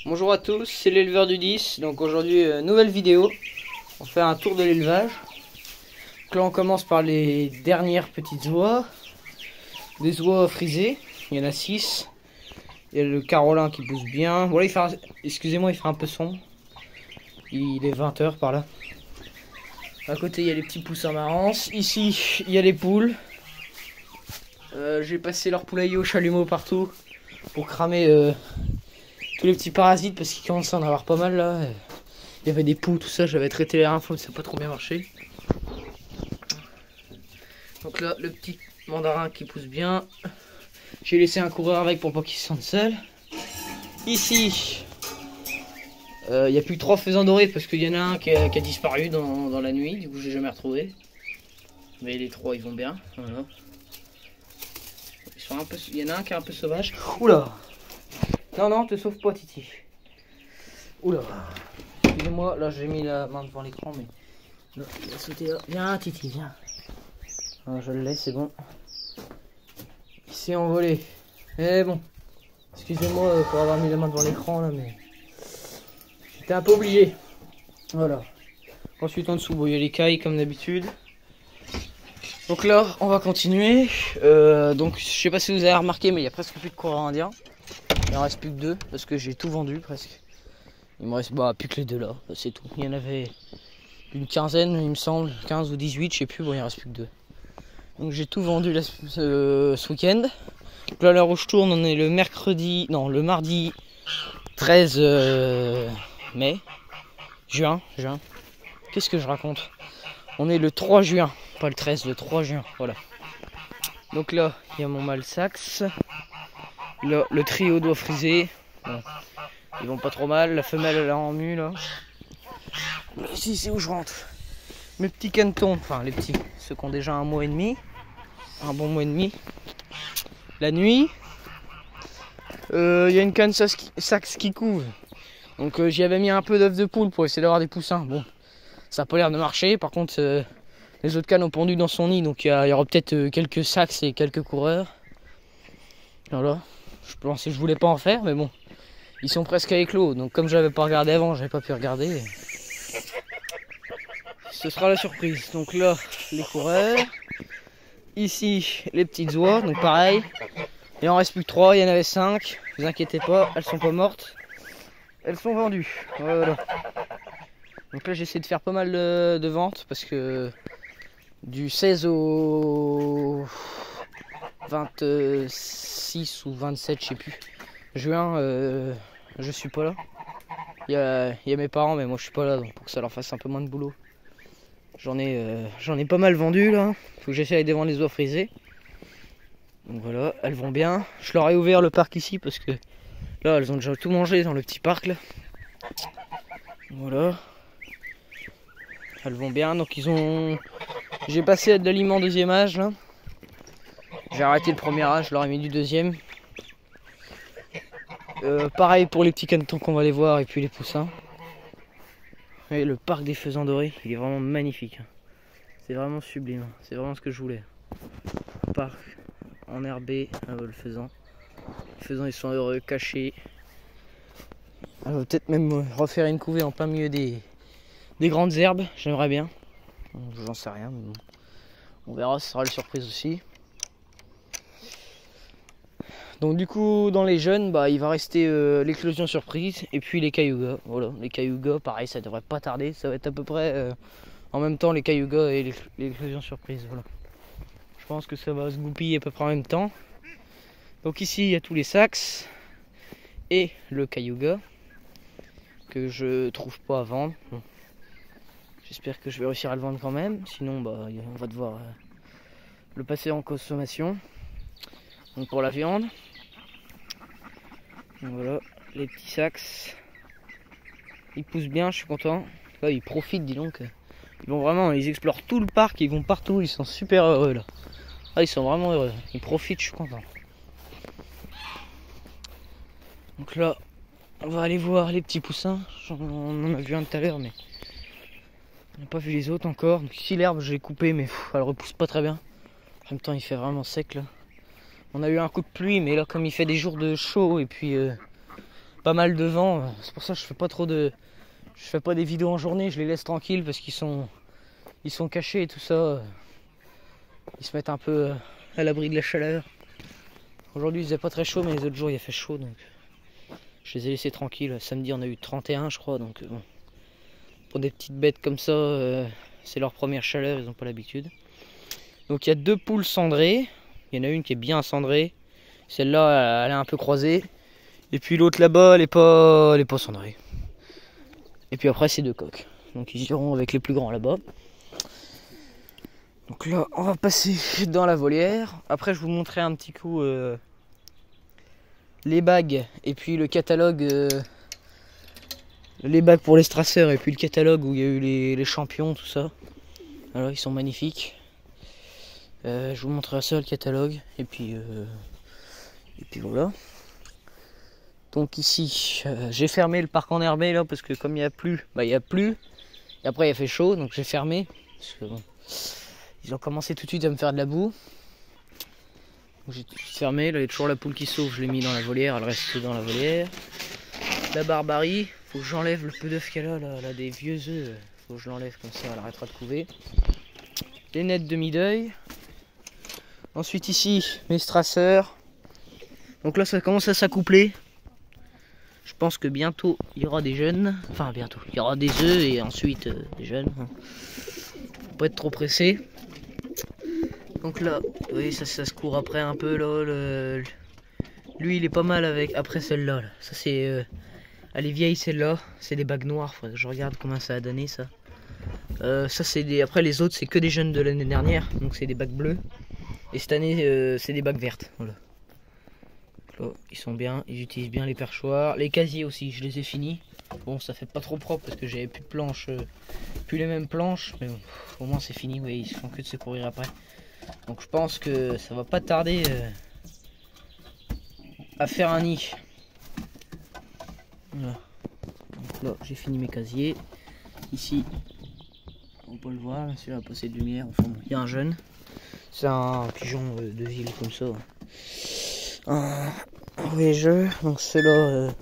Bonjour à tous, c'est l'éleveur du 10. Donc aujourd'hui, nouvelle vidéo. On fait un tour de l'élevage. Donc là, on commence par les dernières petites oies. Des oies frisées. Il y en a 6. Il y a le Carolin qui pousse bien. Voilà, excusez-moi, il fait un peu sombre. Il est 20 h par là. À côté, il y a les petits poussins marrants. Ici, il y a les poules. J'ai passé leur poulailler au chalumeau partout pour cramer tous les petits parasites parce qu'il commence à en avoir pas mal là. Il y avait des poux, tout ça, j'avais traité les dernières fois mais ça n'a pas trop bien marché. Donc là, le petit mandarin qui pousse bien. J'ai laissé un coureur avec pour pas qu'il se sente seul. Ici, il n'y a plus que 3 faisans dorés parce qu'il y en a un qui a disparu dans la nuit, du coup je l'ai jamais retrouvé. Mais les 3 ils vont bien, voilà. Ils sont un peu, il y en a un qui est un peu sauvage. Oula! Non, te sauve pas, Titi. Oula. Excusez-moi, là j'ai mis la main devant l'écran, mais là, il a sauté là. Viens, Titi, viens. Ah, je le laisse, c'est bon. Il s'est envolé. Eh bon. Excusez-moi pour avoir mis la main devant l'écran, là, mais j'étais un peu obligé. Voilà. Ensuite, en dessous, bon, il y a les cailles comme d'habitude. Donc là, on va continuer. Donc, je sais pas si vous avez remarqué, mais il y a presque plus de coureurs indiens. Il en reste plus que 2 parce que j'ai tout vendu presque. Il me reste plus que les 2 là, c'est tout. Il y en avait une quinzaine, il me semble, 15 ou 18, je sais plus, bon il en reste plus que 2. Donc j'ai tout vendu ce week-end. Donc là, à l'heure où je tourne, on est le mardi 13 mai. Juin. Qu'est-ce que je raconte? On est le 3 juin, pas le 13, le 3 juin, voilà. Donc là, il y a mon mâle Saxe. Là, le trio doit friser. Bon, ils vont pas trop mal. La femelle elle est en mue là. Là ici c'est où je rentre. Mes petits canetons, enfin les petits, ceux qui ont déjà un mois et demi. Un bon mois et demi. La nuit, il y a une canne Saxe qui couve. Donc j'y avais mis un peu d'œufs de poule pour essayer d'avoir des poussins. Bon, ça a pas l'air de marcher. Par contre, les autres cannes ont pondu dans son nid. Donc il y aura peut-être quelques Saxes et quelques coureurs. Voilà. Je voulais pas en faire, mais bon. Ils sont presque à éclos, donc comme j'avais pas regardé avant, j'avais pas pu regarder. Ce sera la surprise. Donc là, les coureurs. Ici, les petites oies, donc pareil. Il en reste plus que 3, il y en avait 5. Ne vous inquiétez pas, elles sont pas mortes. Elles sont vendues. Voilà. Donc là, j'essaie de faire pas mal de ventes parce que du 16 au 26 ou 27, je sais plus. Juin, je suis pas là. Il y a mes parents, mais moi je suis pas là, donc pour que ça leur fasse un peu moins de boulot. J'en ai pas mal vendu là. Faut que j'essaie de vendre les oies frisées. Donc voilà, elles vont bien. Je leur ai ouvert le parc ici parce que là elles ont déjà tout mangé dans le petit parc là. Voilà. Elles vont bien, donc j'ai passé de l'aliment deuxième âge là. J'ai arrêté le premier âge, je leur ai mis du deuxième. Pareil pour les petits canetons qu'on va aller voir et puis les poussins. Et le parc des faisans dorés, il est vraiment magnifique. C'est vraiment sublime, c'est vraiment ce que je voulais. Parc enherbé, le faisan. Les faisans ils sont heureux, cachés. Peut-être même refaire une couvée en plein milieu des grandes herbes, j'aimerais bien. J'en sais rien, mais bon. On verra, ce sera la surprise aussi. Donc du coup dans les jeunes il va rester l'éclosion surprise et puis les cayugas. Voilà, les cayugas pareil ça devrait pas tarder, ça va être à peu près en même temps les cayugas et l'éclosion surprise. Voilà. Je pense que ça va se goupiller à peu près en même temps. Donc ici il y a tous les Saxes et le cayuga que je trouve pas à vendre. Bon. J'espère que je vais réussir à le vendre quand même, sinon on va devoir le passer en consommation. Donc pour la viande. Donc voilà, les petits Saxes. Ils poussent bien, je suis content. Là, ils profitent, dis donc. Ils explorent tout le parc, ils vont partout, ils sont super heureux là. Ah, ils sont vraiment heureux, ils profitent, je suis content. Donc là, on va aller voir les petits poussins. On en a vu un tout à l'heure, mais on n'a pas vu les autres encore. Donc ici, l'herbe, je l'ai coupée, mais elle repousse pas très bien. En même temps, il fait vraiment sec là. On a eu un coup de pluie, mais là, comme il fait des jours de chaud et puis pas mal de vent. C'est pour ça que je fais pas des vidéos en journée, je les laisse tranquilles parce qu'ils sont cachés et tout ça. Ils se mettent un peu à l'abri de la chaleur. Aujourd'hui il faisait pas très chaud, mais les autres jours il a fait chaud, donc je les ai laissés tranquilles. Samedi on a eu 31 je crois, donc bon. Pour des petites bêtes comme ça, c'est leur première chaleur, ils n'ont pas l'habitude. Donc il y a 2 poules cendrées. Il y en a une qui est bien cendrée. Celle-là, elle est un peu croisée. Et puis l'autre là-bas, elle est pas cendrée. Et puis après, c'est 2 coqs. Donc ils iront avec les plus grands là-bas. Donc là, on va passer dans la volière. Après, je vous montrerai un petit coup les bagues. Et puis le catalogue. Les bagues pour les strasseurs. Et puis le catalogue où il y a eu les champions, tout ça. Alors, ils sont magnifiques. Je vous montrerai ça, le catalogue. Et puis voilà. Donc ici, j'ai fermé le parc enherbé là parce que comme il n'y a plus, bah il y a plus. Et après il a fait chaud, donc j'ai fermé. Parce que bon, ils ont commencé tout de suite à me faire de la boue. Donc j'ai tout de suite fermé. Là il y a toujours la poule qui sauve, je l'ai mis dans la volière, elle reste dans la volière. La barbarie, faut que j'enlève le peu d'œufs qu'elle a là, elle a des vieux œufs. Faut que je l'enlève comme ça, elle arrêtera de couver. Les nettes de mi-deuil. Ensuite ici, mes strasseurs. Donc là ça commence à s'accoupler. Je pense que bientôt il y aura des jeunes. Enfin bientôt, il y aura des œufs et ensuite des jeunes. Faut pas être trop pressé. Donc là, vous voyez, ça se court après un peu là. Lui il est pas mal avec. Après celle-là. Là. Ça c'est. Elle est vieille celle-là. C'est des bagues noires. Faudrait que je regarde comment ça a donné ça. Ça c'est des. Après les autres c'est que des jeunes de l'année dernière. Donc c'est des bagues bleues. Et cette année c'est des bagues vertes. Voilà. Là, ils sont bien, ils utilisent bien les perchoirs. Les casiers aussi, je les ai finis. Bon, ça fait pas trop propre parce que j'avais plus de planches, plus les mêmes planches. Mais bon, au moins c'est fini, ouais, ils se font que de se courir après. Donc je pense que ça va pas tarder à faire un nid. Voilà. Donc là, j'ai fini mes casiers. Ici, on peut le voir, celui-là a passé de lumière. Enfin, bon, il y a un jeune. C'est un pigeon de ville comme ça. Un voyageur, donc ceux-là,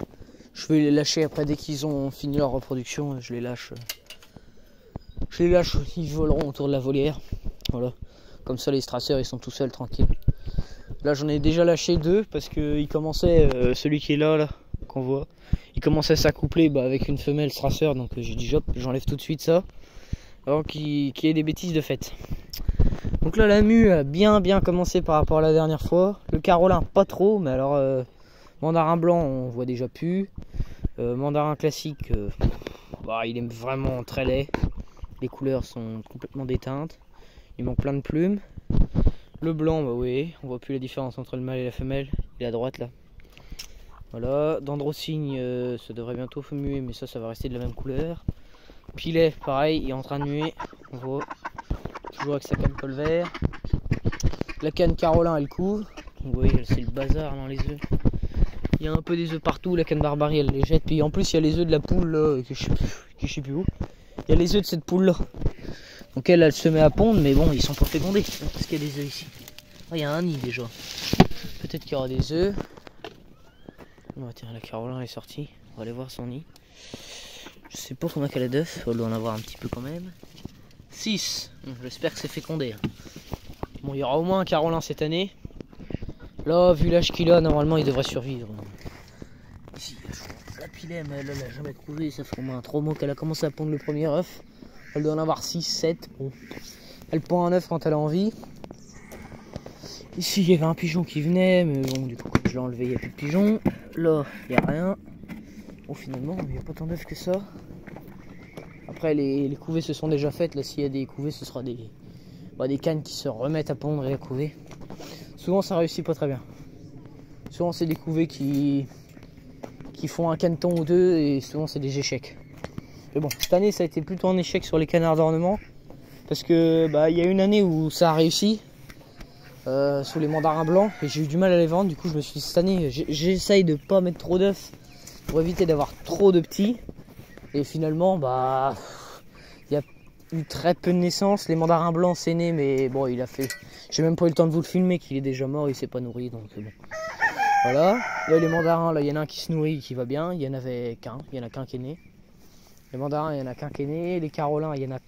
je vais les lâcher après dès qu'ils ont fini leur reproduction. Je les lâche, ils voleront autour de la volière. Voilà, comme ça les strasseurs ils sont tout seuls tranquilles. Là j'en ai déjà lâché 2 parce que il commençait, celui qui est là qu'on voit, il commençait à s'accoupler avec une femelle strasseur, donc j'ai dit hop, j'enlève tout de suite ça avant qu'il y ait des bêtises de fait. Donc là la mue a bien commencé par rapport à la dernière fois. Le carolin pas trop, mais alors mandarin blanc on voit déjà plus. Mandarin classique, il est vraiment très laid. Les couleurs sont complètement déteintes. Il manque plein de plumes. Le blanc, oui, on voit plus la différence entre le mâle et la femelle. Il est à droite là. Voilà, Dendrocigne, ça devrait bientôt muer, mais ça va rester de la même couleur. Pilet, pareil, il est en train de muer. On voit. Toujours avec sa canne col vert. La canne Carolin elle couvre. Vous voyez c'est le bazar dans les œufs. Il y a un peu des œufs partout, la canne barbarie elle les jette. Puis en plus il y a les œufs de la poule là, que je sais plus où. Il y a les œufs de cette poule là. Donc elle se met à pondre, mais bon ils sont pas fécondés. Parce qu'il y a des œufs ici. Oh, il y a un nid déjà. Peut-être qu'il y aura des œufs. Oh, tiens la Carolin est sortie. On va aller voir son nid. Je sais pas combien qu'elle a d'œufs. On doit en avoir un petit peu quand même. 6, j'espère que c'est fécondé. Bon, il y aura au moins un carolin cette année. Là, vu l'âge qu'il a, normalement il devrait survivre. Ici, la pilet, mais elle n'a jamais couvé. Ça fait au moins 3 mois qu'elle a commencé à pondre le premier œuf. Elle doit en avoir 6, 7. Bon. Elle pond un œuf quand elle a envie. Ici, il y avait un pigeon qui venait, mais bon, du coup, quand je l'ai enlevé, il n'y a plus de pigeon. Là, il n'y a rien. Bon, finalement, il n'y a pas tant d'œufs que ça. Après les couvées se sont déjà faites, là s'il y a des couvées ce sera des cannes qui se remettent à pondre et à couver. Souvent ça réussit pas très bien. Souvent c'est des couvées qui font un caneton ou deux et souvent c'est des échecs. Mais bon, cette année ça a été plutôt un échec sur les canards d'ornement. Parce que il y a une année où ça a réussi sur les mandarins blancs et j'ai eu du mal à les vendre. Du coup je me suis dit cette année j'essaye de pas mettre trop d'œufs pour éviter d'avoir trop de petits. Et finalement, il y a eu très peu de naissances. Les mandarins blancs, c'est né, mais bon, il a fait. J'ai même pas eu le temps de vous le filmer, qu'il est déjà mort, il s'est pas nourri, donc bon. Voilà. Là, les mandarins, là, il y en a un qui se nourrit, qui va bien. Il y en avait qu'un. Il y en a qu'un qui est né. Les mandarins, il y en a qu'un qui est né. Les carolins, il y en a.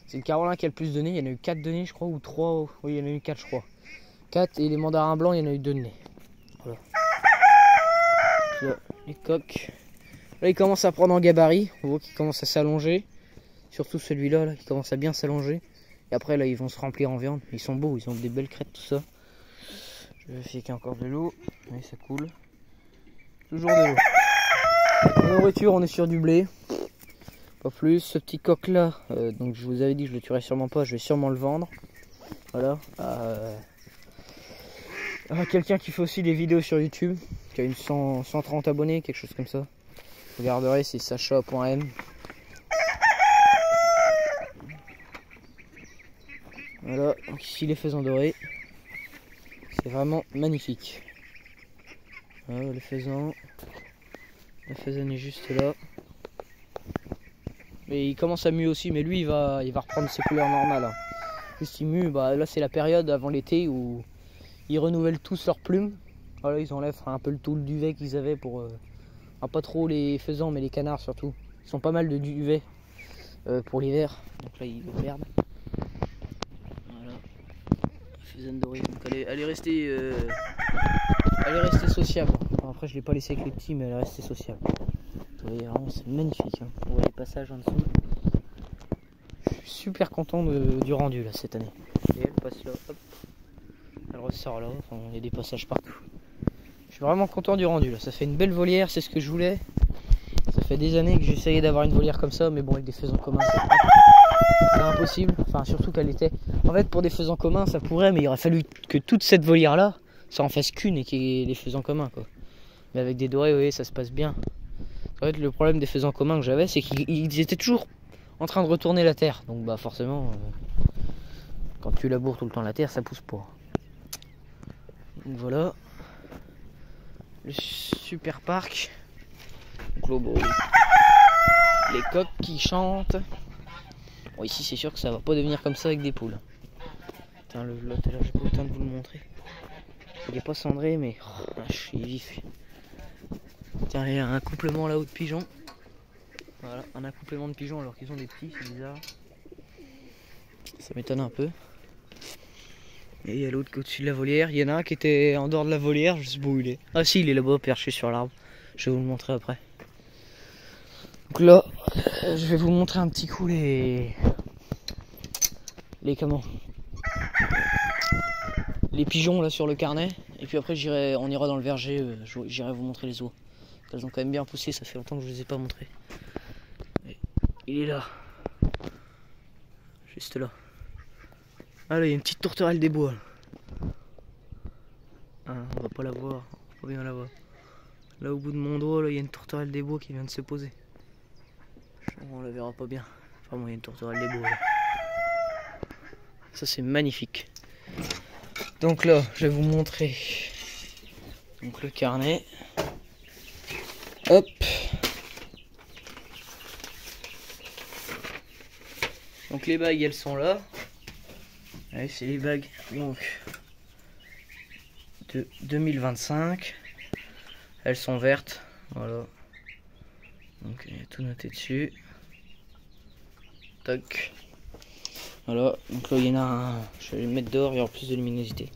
C'est le carolin qui a le plus de nez. Il y en a eu 4 de nez, je crois, ou 3. Oui, il y en a eu 4, je crois. 4. Et les mandarins blancs, il y en a eu 2 de nez. Voilà. Là, les coqs. Là, il commence à prendre en gabarit. On voit qu'il commence à s'allonger. Surtout celui-là, là, qui commence à bien s'allonger. Et après, là, ils vont se remplir en viande. Ils sont beaux, ils ont des belles crêtes, tout ça. Je vérifie qu'il y a encore de l'eau. Oui, ça coule. Toujours de l'eau. La nourriture, on est sur du blé. Pas plus. Ce petit coq là, donc je vous avais dit que je le tuerais sûrement pas. Je vais sûrement le vendre. Voilà. Quelqu'un qui fait aussi des vidéos sur YouTube. Qui a une 130 abonnés, quelque chose comme ça. Vous regarderez, c'est sacha.m. Voilà. Donc ici les faisans dorés. C'est vraiment magnifique. Voilà, le faisan. La faisane est juste là. Et il commence à muer aussi, mais lui il va reprendre ses couleurs normales. Hein. Juste il mue, bah, là c'est la période avant l'été où ils renouvellent tous leurs plumes. Voilà, ils enlèvent un peu tout le duvet qu'ils avaient pour... pas trop les faisans, mais les canards surtout. Ils sont pas mal de duvet pour l'hiver. Donc là ils le perdent. Voilà. La faisane dorée, donc elle est restée sociable. Bon, après je l'ai pas laissée avec les petits, mais elle est restée sociable. Vous voyez, vraiment c'est magnifique. Hein. On voit les passages en dessous. Je suis super content du rendu là cette année. Et elle passe là, hop. Elle ressort là, enfin, il y a des passages partout. Je suis vraiment content du rendu là. Ça fait une belle volière, c'est ce que je voulais. Ça fait des années que j'essayais d'avoir une volière comme ça, mais bon, avec des faisans communs c'est impossible. Enfin, surtout qu'elle était... En fait, pour des faisans communs ça pourrait, mais il aurait fallu que toute cette volière là, ça en fasse qu'une et qu'il y ait des faisans communs quoi. Mais avec des dorés, vous voyez, ça se passe bien. En fait, le problème des faisans communs que j'avais, c'est qu'ils étaient toujours en train de retourner la terre. Donc bah forcément, quand tu laboures tout le temps la terre, ça pousse pas. Donc voilà. Le super parc. Donc là, bon, les coqs qui chantent. Bon, ici c'est sûr que ça va pas devenir comme ça avec des poules. Putain, le lot, alors j'ai pas le temps de vous le montrer. Il est pas cendré, mais oh, il est vif. Tiens, il y a un accouplement là-haut de pigeons. Voilà, un accouplement de pigeons alors qu'ils ont des petits, c'est bizarre. Ça m'étonne un peu. Et il y a l'autre qui est au-dessus de la volière. Il y en a un qui était en dehors de la volière, je sais pas où il est. Ah si, il est là-bas perché sur l'arbre. Je vais vous le montrer après. Donc là, je vais vous montrer un petit coup les comment, les pigeons là sur le carnet. Et puis après on ira dans le verger, j'irai vous montrer les oies. Elles ont quand même bien poussé, ça fait longtemps que je les ai pas montrés. Il est là. Juste là. Ah là, il y a une petite tourterelle des bois. Ah, on va pas la voir, on va pas bien la voir. Là au bout de mon doigt, là, il y a une tourterelle des bois qui vient de se poser. On la verra pas bien. Enfin bon, il y a une tourterelle des bois là. Ça c'est magnifique. Donc là, je vais vous montrer donc le carnet. Hop. Donc les bagues elles sont là. Ouais, c'est les bagues donc de 2025. Elles sont vertes. Voilà. Donc il y a tout noté dessus. Tac. Voilà. Donc là il y en a un. Je vais le mettre dehors, il y aura plus de luminosité.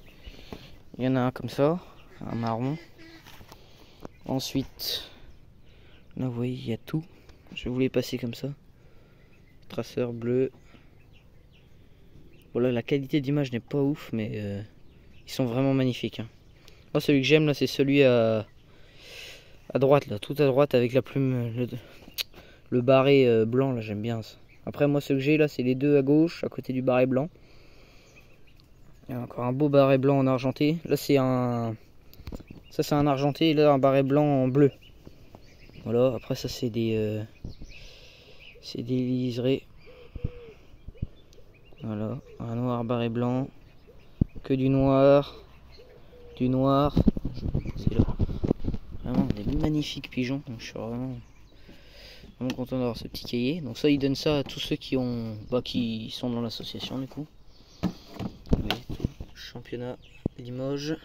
Il y en a un comme ça, un marron. Ensuite, là vous voyez il y a tout. Je vais vous les passer comme ça. Traceur bleu. Voilà, la qualité d'image n'est pas ouf, mais ils sont vraiment magnifiques. Hein. Moi, celui que j'aime là, c'est celui à droite, là, tout à droite avec la plume, le barré blanc. Là, j'aime bien ça. Après, moi, ce que j'ai là, c'est les deux à gauche, à côté du barré blanc. Il y a encore un beau barré blanc en argenté. Là, c'est un, ça, c'est un argenté. Et là, un barré blanc en bleu. Voilà. Après, ça, c'est des liserés. Voilà, un noir barré blanc, que du noir, c'est là. Vraiment des magnifiques pigeons, donc je suis vraiment content d'avoir ce petit cahier. Donc ça, il donne ça à tous ceux qui sont dans l'association du coup. Vous voyez, tout, championnat Limoges,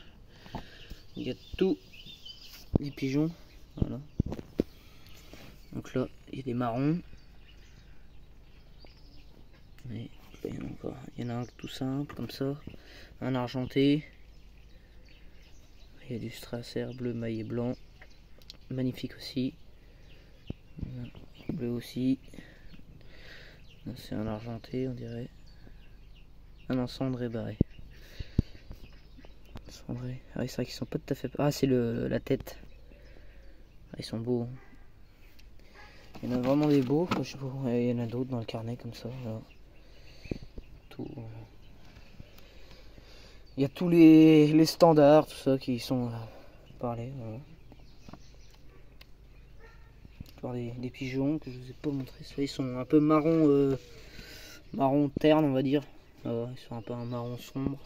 il y a tout des pigeons. Voilà. Donc là, il y a des marrons. Mais il y en a encore. Il y en a un tout simple, comme ça. Un argenté. Il y a du strasser bleu, maillé blanc. Magnifique aussi. Bleu aussi. C'est un argenté, on dirait. Ah non, cendré barré. Cendré. Ah oui, c'est vrai qu'ils sont pas tout à fait. Ah, c'est la tête. Ah, ils sont beaux. Il y en a vraiment des beaux. Je sais pas. Il y en a d'autres dans le carnet comme ça. Voilà. Tout. Il y a tous les standards, tout ça qui sont parlés. Voilà. Des pigeons que je vous ai pas montré. Ça, ils sont un peu marron, marron terne, on va dire. Ils sont un peu un marron sombre.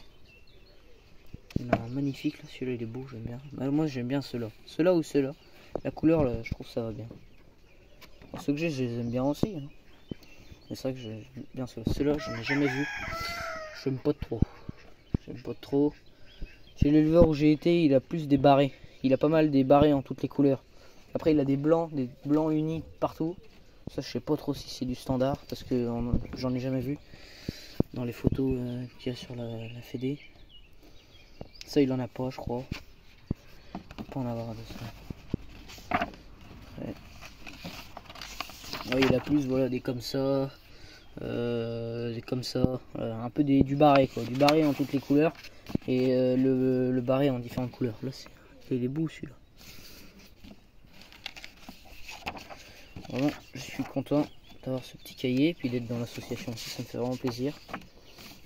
Il y en a un magnifique là, celui-là il est beau, j'aime bien. Moi j'aime bien ceux-là. Ceux-là ou ceux-là. La couleur là, je trouve ça va bien. Ceux que j'ai, je les aime bien aussi. Hein. C'est ça que j'aime bien ceux-là. Ceux-là, je n'ai jamais vu. J'aime pas trop. J'aime pas trop. Chez l'éleveur où j'ai été, il a plus des barrés. Il a pas mal des barrés en toutes les couleurs. Après il a des blancs unis partout. Ça je sais pas trop si c'est du standard parce que j'en ai jamais vu dans les photos qu'il y a sur la Fédé. Ça il en a pas je crois. Il peut pas en avoir de ça. Ouais. Ouais, il a plus voilà des comme ça. Des comme ça. Un peu du barré quoi. Du barré en toutes les couleurs. Et le barré en différentes couleurs. Là il est beau celui-là. Vraiment, je suis content d'avoir ce petit cahier, puis d'être dans l'association aussi, ça me fait vraiment plaisir.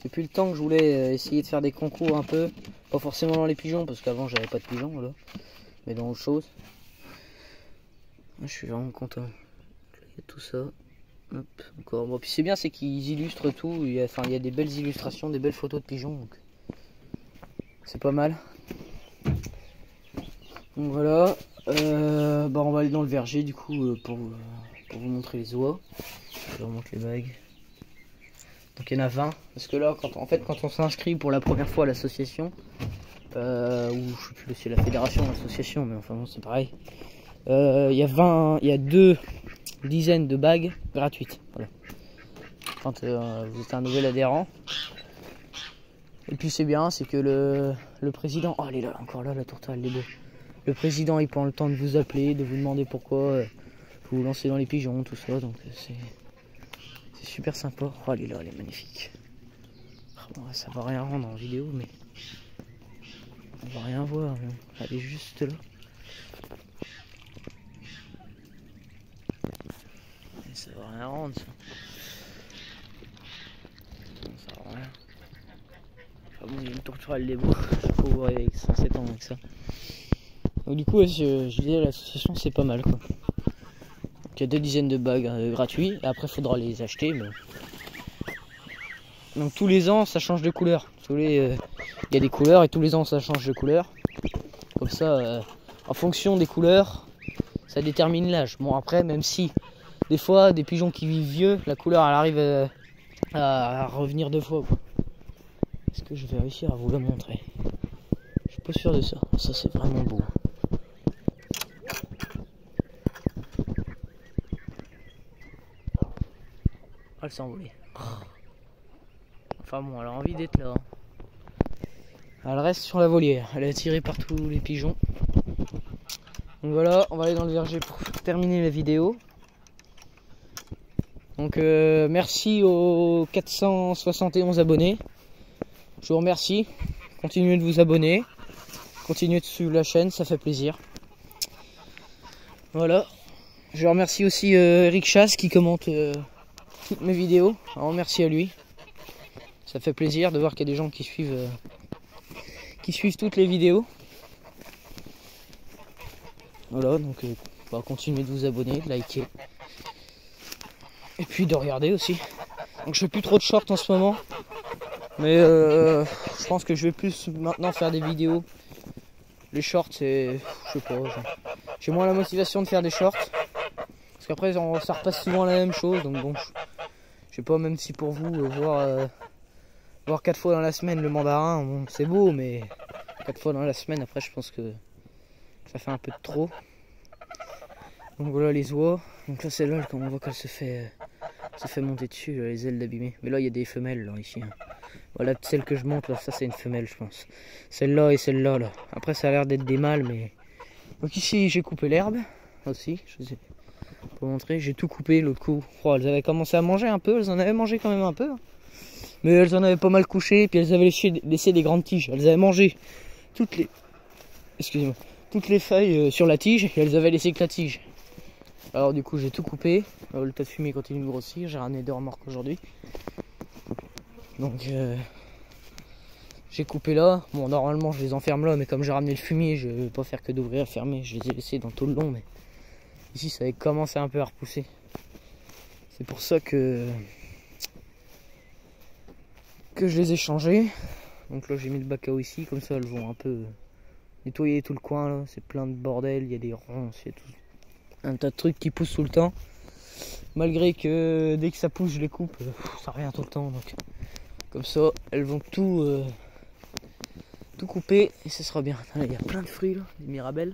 Depuis le temps que je voulais essayer de faire des concours un peu, pas forcément dans les pigeons, parce qu'avant j'avais pas de pigeons, voilà, mais dans autre chose. Je suis vraiment content. Il y a tout ça. Hop, encore. Bon, puis c'est bien, c'est qu'ils illustrent tout, il y a des belles illustrations, des belles photos de pigeons, donc c'est pas mal. Donc voilà. On va aller dans le verger du coup pour vous montrer les oies. Je vous remonte les bagues. Donc il y en a 20. Parce que là, quand on s'inscrit pour la première fois à l'association, ou je sais plus si c'est la fédération ou l'association, mais enfin bon, c'est pareil. Il y a 2 dizaines de bagues gratuites. Voilà. Quand vous êtes un nouvel adhérent. Et puis c'est bien, c'est que le président. Oh, elle est là, encore là, la tourterelle, elle est beau. Le président il prend le temps de vous appeler, de vous demander pourquoi vous vous lancez dans les pigeons, tout ça, donc c'est super sympa. Oh elle est là, elle est magnifique. Bon, ça va rien rendre en vidéo, mais on va rien voir, mais elle est juste là. Et ça va rien rendre ça. Ça va rien. Enfin bon, il y a une tourterelle, elle est beau. Je peux voir avec 107 ans avec ça. Donc du coup, je disais l'association c'est pas mal quoi. Donc, il y a 2 dizaines de bagues gratuits, et après il faudra les acheter. Mais... Donc tous les ans ça change de couleur. Il y a des couleurs et tous les ans ça change de couleur. Comme ça, en fonction des couleurs, ça détermine l'âge. Bon après, même si des fois des pigeons qui vivent vieux, la couleur elle arrive à revenir 2 fois. Est-ce que je vais réussir à vous la montrer? Je suis pas sûr de ça. Ça c'est vraiment beau. Elle s'est envolée. Enfin bon, elle a envie d'être là. Elle reste sur la volière. Elle est attirée par tous les pigeons. Donc voilà, on va aller dans le verger pour terminer la vidéo. Donc merci aux 471 abonnés. Je vous remercie. Continuez de vous abonner. Continuez de suivre la chaîne, ça fait plaisir. Voilà. Je remercie aussi Eric Chasse qui commente toutes mes vidéos. Alors merci à lui. Ça fait plaisir de voir qu'il y a des gens qui suivent toutes les vidéos. Voilà, donc on va continuer de vous abonner, de liker. Et puis de regarder aussi. Donc je fais plus trop de shorts en ce moment. Mais je pense que je vais plus maintenant faire des vidéos. Les shorts c'est... je sais pas. J'ai moins la motivation de faire des shorts. Parce qu'après ça repasse souvent la même chose. Donc bon, je sais pas, même si pour vous voir 4 fois dans la semaine le mandarin, bon, c'est beau, mais 4 fois dans la semaine, après je pense que Ça fait un peu de trop. Donc voilà les oies. Donc là celle-là, quand on voit qu'elle se fait monter dessus, les ailes d'abîmer. Mais là il y a des femelles là ici. Hein. Voilà celle que je monte là, ça c'est une femelle je pense. Celle-là et celle-là là. Après ça a l'air d'être des mâles mais. Donc ici j'ai coupé l'herbe aussi. Je sais pas montrer. J'ai tout coupé l'autre coup. Oh, elles avaient commencé à manger un peu, elles en avaient mangé quand même un peu. Hein. Mais elles en avaient pas mal couché, puis elles avaient laissé des grandes tiges. Elles avaient mangé toutes les. Excusez-moi. Toutes les feuilles sur la tige et elles avaient laissé que la tige. Alors du coup j'ai tout coupé. Alors, le tas de fumier continue de grossir. J'ai ramené 2 remorques aujourd'hui. Donc j'ai coupé là. Bon normalement je les enferme là, mais comme j'ai ramené le fumier, je vais pas faire que d'ouvrir et fermer. Je les ai laissés dans tout le long, mais ici ça avait commencé un peu à repousser. C'est pour ça que je les ai changés. Donc là j'ai mis le bac à eau ici, comme ça elles vont un peu nettoyer tout le coin là. C'est plein de bordel, il y a des ronces, il y a tout un tas de trucs qui poussent tout le temps. Malgré que dès que ça pousse je les coupe, ça revient tout le temps. Donc comme ça elles vont tout couper et ce sera bien. Il y a plein de fruits là, des mirabelles.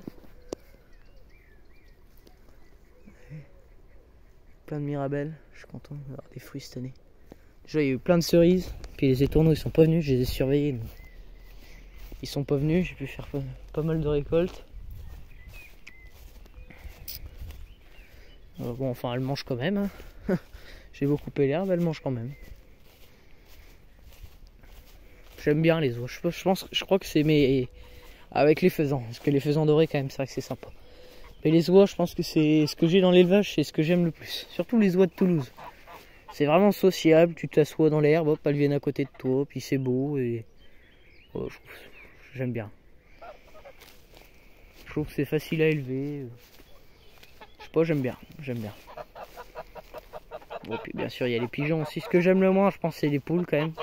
Plein de mirabelles, je suis content d'avoir des fruits cette année. Déjà il y a eu plein de cerises, puis les étourneaux ils sont pas venus, je les ai surveillés. Donc ils sont pas venus, j'ai pu faire pas mal de récoltes. Bon enfin elles mangent quand même. Hein. J'ai beau couper l'herbe, elles mangent quand même. J'aime bien les oies, je crois que c'est mes... avec les faisans, parce que les faisans dorés quand même c'est vrai que c'est sympa. Mais les oies je pense que c'est ce que j'ai dans l'élevage, c'est ce que j'aime le plus. Surtout les oies de Toulouse. C'est vraiment sociable, tu t'assois dans l'herbe, hop, elles viennent à côté de toi, puis c'est beau et... Oh, j'aime bien. Je trouve que c'est facile à élever. Je sais pas, j'aime bien. Bon, puis bien sûr, il y a les pigeons aussi. Ce que j'aime le moins, je pense, c'est les poules quand même.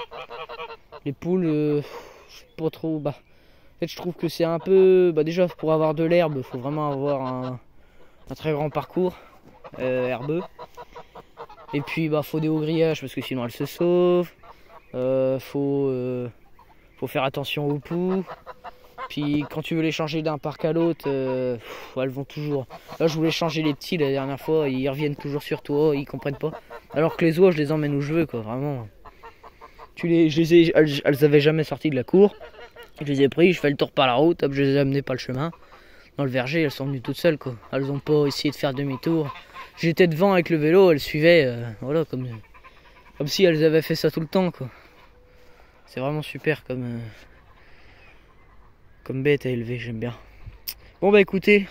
Les poules, je sais pas trop. En fait, je trouve que c'est un peu. Déjà, pour avoir de l'herbe, il faut vraiment avoir un très grand parcours herbeux. Et puis, faut des hauts grillages parce que sinon elles se sauvent. Faut faire attention aux poux. Puis quand tu veux les changer d'un parc à l'autre, elles vont toujours. Là je voulais changer les petits la dernière fois, ils reviennent toujours sur toi, ils comprennent pas. Alors que les oies je les emmène où je veux quoi, vraiment. Elles avaient jamais sorti de la cour. Je les ai pris, je fais le tour par la route, hop, je les ai amenées par le chemin. Dans le verger, elles sont venues toutes seules quoi. Elles ont pas essayé de faire demi-tour. J'étais devant avec le vélo, elles suivaient, voilà, comme si elles avaient fait ça tout le temps quoi. C'est vraiment super comme bête à élever, j'aime bien. Bon bah écoutez,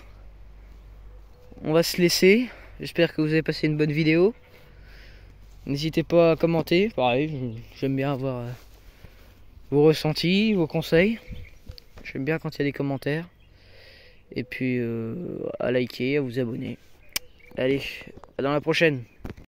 on va se laisser. J'espère que vous avez passé une bonne vidéo. N'hésitez pas à commenter, pareil, j'aime bien avoir vos ressentis, vos conseils. J'aime bien quand il y a des commentaires. Et puis à liker, à vous abonner. Allez, à dans la prochaine.